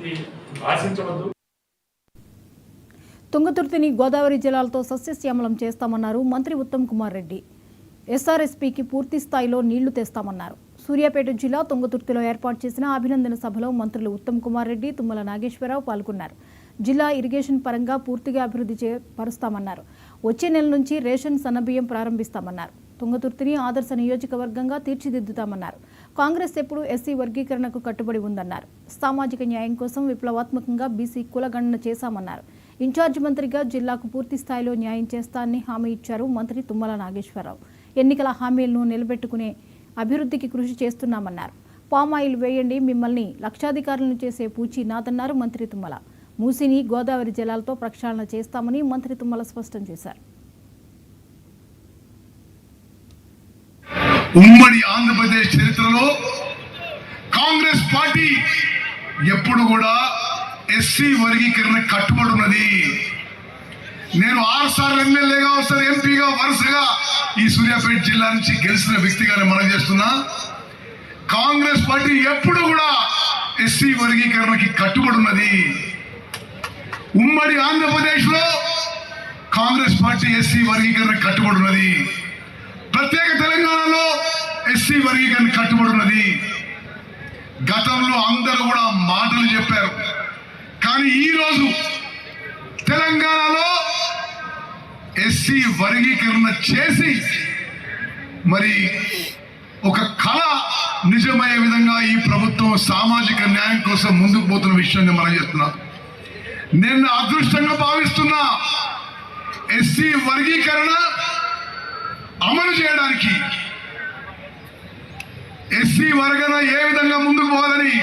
అభివృద్ధి ఆశించవద్దు. తుంగతుర్తిని గోదావరి జలాలతో సస్యశ్యామలం చేస్తామన్నారు మంత్రి ఉత్తమ్ కుమార్ రెడ్డి. ఎస్ఆర్ఎస్పీకి పూర్తి స్థాయిలో నీళ్లు తెస్తామన్నారు. సూర్యాపేట జిల్లా తుంగతుర్తిలో ఏర్పాటు చేసిన అభినందన సభలో మంత్రులు ఉత్తమ్ కుమార్ రెడ్డి, తుమ్మల నాగేశ్వరరావు పాల్గొన్నారు. జిల్లా ఇరిగేషన్ పరంగా పూర్తిగా అభివృద్ధి పరుస్తామన్నారు. వచ్చే నెల నుంచి రేషన్ సన్నబియ్యం ప్రారంభిస్తామన్నారు. తుంగతుర్తిని ఆదర్శ నియోజకవర్గంగా తీర్చిదిద్దుతామన్నారు. కాంగ్రెస్ ఎప్పుడు ఎస్సీ వర్గీకరణకు కట్టుబడి ఉందన్నారు. సామాజిక న్యాయం కోసం విప్లవాత్మకంగా బీసీ కులగణన చేశామన్నారు. ఇన్ఛార్జి మంత్రిగా జిల్లాకు పూర్తి స్థాయిలో న్యాయం చేస్తానని హామీ ఇచ్చారు మంత్రి తుమ్మల నాగేశ్వరరావు. ఎన్నికల హామీలను నిలబెట్టుకునే అభివృద్ధికి కృషి చేస్తున్నామన్నారు. పామాయిల్ వేయండి, మిమ్మల్ని లక్షాధికారులను చేసే పూచి నాదన్నారు మంత్రి తుమ్మల. మూసిని గోదావరి జలాలతో ప్రక్షాళన చేస్తామని మంత్రి తుమ్మల స్పష్టం చేశారు. ఉమ్మడి ఆంధ్రప్రదేశ్ చరిత్రలో కాంగ్రెస్ పార్టీ ఎప్పుడు కూడా ఎస్సీ వర్గీకరణ కట్టుబడి ఉన్నది. నేను 6 సార్లు ఎమ్మెల్యేగా, ఒకసారి ఎంపీగా వరుసగా ఈ సూర్యాపేట జిల్లా నుంచి గెలిచిన వ్యక్తిగానే మనం చేస్తున్నా. కాంగ్రెస్ పార్టీ ఎప్పుడు కూడా ఎస్సీ వర్గీకరణకి కట్టుబడి ఉన్నది. ఉమ్మడి ఆంధ్రప్రదేశ్ లో కాంగ్రెస్ పార్టీ ఎస్సీ వర్గీకరణ కట్టుబడి ఉన్నది. ప్రత్యేక తెలంగాణలో ఎస్సీ వర్గీకరణ కట్టుబడి ఉన్నది. గతంలో అందరూ కూడా మాటలు చెప్పారు, కానీ ఈరోజు తెలంగాణలో ఎస్సీ వర్గీకరణ చేసి మరి ఒక కళ నిజమయ్యే విధంగా ఈ ప్రభుత్వం సామాజిక న్యాయం కోసం ముందుకు పోతున్న విషయాన్ని మనం చెప్తున్నాం. నేను అదృష్టంగా భావిస్తున్నా. ఎస్సీ వర్గీకరణ అమలు చేయడానికి, ఎస్సీ వర్గన ఏ విధంగా ముందుకు పోవాలని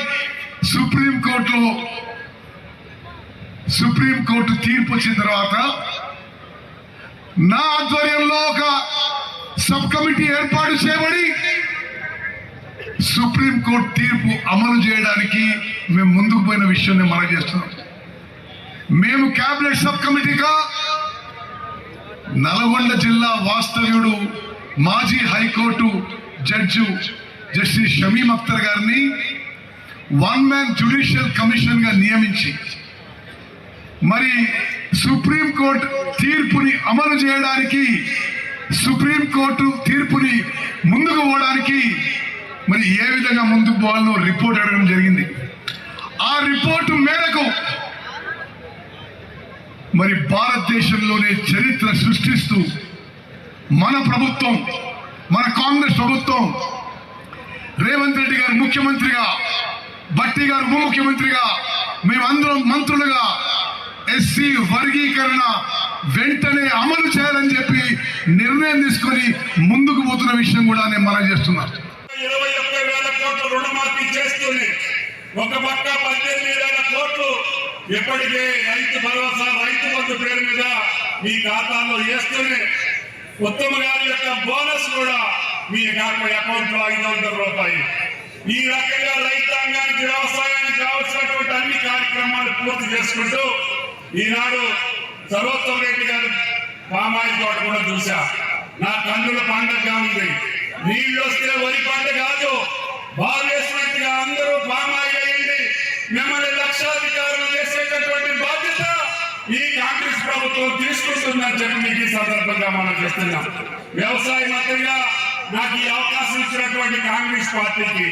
సుప్రీంకోర్టు తీర్పు వచ్చిన తర్వాత నా ఆధ్వర్యంలో ఒక సబ్ కమిటీ ఏర్పాటు చేయబడి సుప్రీంకోర్టు తీర్పు అమలు చేయడానికి మేము ముందుకు పోయిన విషయాన్ని మనం చేస్తున్నాం. మేము కేబినెట్ సబ్ కమిటీగా నల్గొండ జిల్లా వాస్తవ్యుడు మాజీ high court judge justice Shamim Akhtar గారిని 1 మ్యాన్ జ్యుడిషియల్ కమిషన్ గా నియమించి మరి సుప్రీంకోర్టు తీర్పుని అమలు చేయడానికి, సుప్రీంకోర్టు తీర్పుని ముందుకు పోవడానికి మరి ఏ విధంగా ముందుకు పోవాలో రిపోర్ట్ అడగడం జరిగింది. ఆ రిపోర్టు మేరకు మరి భారతదేశంలోనే చరిత్ర సృష్టిస్తూ మన ప్రభుత్వం, మన కాంగ్రెస్ ప్రభుత్వం, రేవంత్ రెడ్డి గారు ముఖ్యమంత్రిగా, భట్టి గారు ఉప ముఖ్యమంత్రిగా, మేమందరం మంత్రులుగా ఎస్సీ వర్గీకరణ వెంటనే అమలు చేయాలని చెప్పి నిర్ణయం తీసుకొని ముందుకు పోతున్న విషయం కూడా నేను మనం చేస్తున్నా. 21,000 కోట్ల రుణమాఫీ చేస్తూనే ఒక పక్క 18,000 కోట్లు ఇప్పటికే రైతు భరోసా, రైతు బంధు పేరు మీద మీ ఖాతాలో వేస్తూనే ఉత్తమ గారి యొక్క బోనస్ కూడా మీ అకౌంట్ లో 500 రూపాయలు. ఈ రకంగా రైతాంగానికి, వ్యవసాయానికి కావాల్సినటువంటి అన్ని కార్యక్రమాలు పూర్తి చేసుకుంటూ ఈనాడు సర్వోత్తమ్ రెడ్డి గారు పామాయిల్ తోట కూడా చూసా. నా కన్నుల పండగగా ఉంది. నీళ్ళు వస్తే వరి పంట కాదు, బాగేసినట్టుగా అందరూ పామాయిల్ అయ్యండి, మిమ్మల్ని లక్షాధికారులు చేసేటటువంటి బాధ్యత ఈ కాంగ్రెస్ ప్రభుత్వం తీసుకుంటుందని చెప్పి మీకు ఈ సందర్భంగా మనం చేస్తున్నాం. వ్యవసాయ మంత్రిగా నాకు ఈ అవకాశం ఇచ్చినటువంటి కాంగ్రెస్ పార్టీకి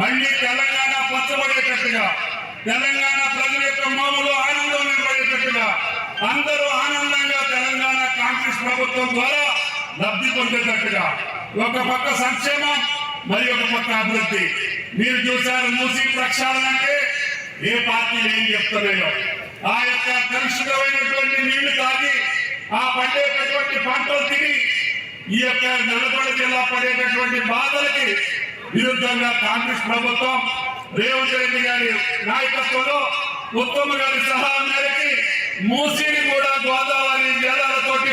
మళ్ళీ తెలంగాణ పచ్చబడేటట్టుగా, తెలంగాణ ప్రజల యొక్క మోములో ఆనందం నిలబడేటట్టుగా, అందరూ ఆనందంగా తెలంగాణ కాంగ్రెస్ ప్రభుత్వం ద్వారా లబ్ధి పొందేటట్టుగా ఒక పక్క సంక్షేమం, మరి ఒక పక్క అభివృద్ధి. మీరు చూశారు మూసీ ప్రక్షాళన అంటే ఏ పార్టీలు ఏం చెప్తున్నాయో, ఆ యొక్క కలుషితమైనటువంటి నీళ్లు తాగి ఆ పండేటటువంటి పంటలు తిని ఈ యొక్క నల్గొండ జిల్లా పడేటటువంటి బాధలకి విరుద్ధంగా కాంగ్రెస్ ప్రభుత్వం రేవంత్ రెడ్డి గారి నాయకత్వంలో, ఉత్తమ్ గారి సలహా మేరకి మూసీని కూడా గోదావరి జలాలతోటి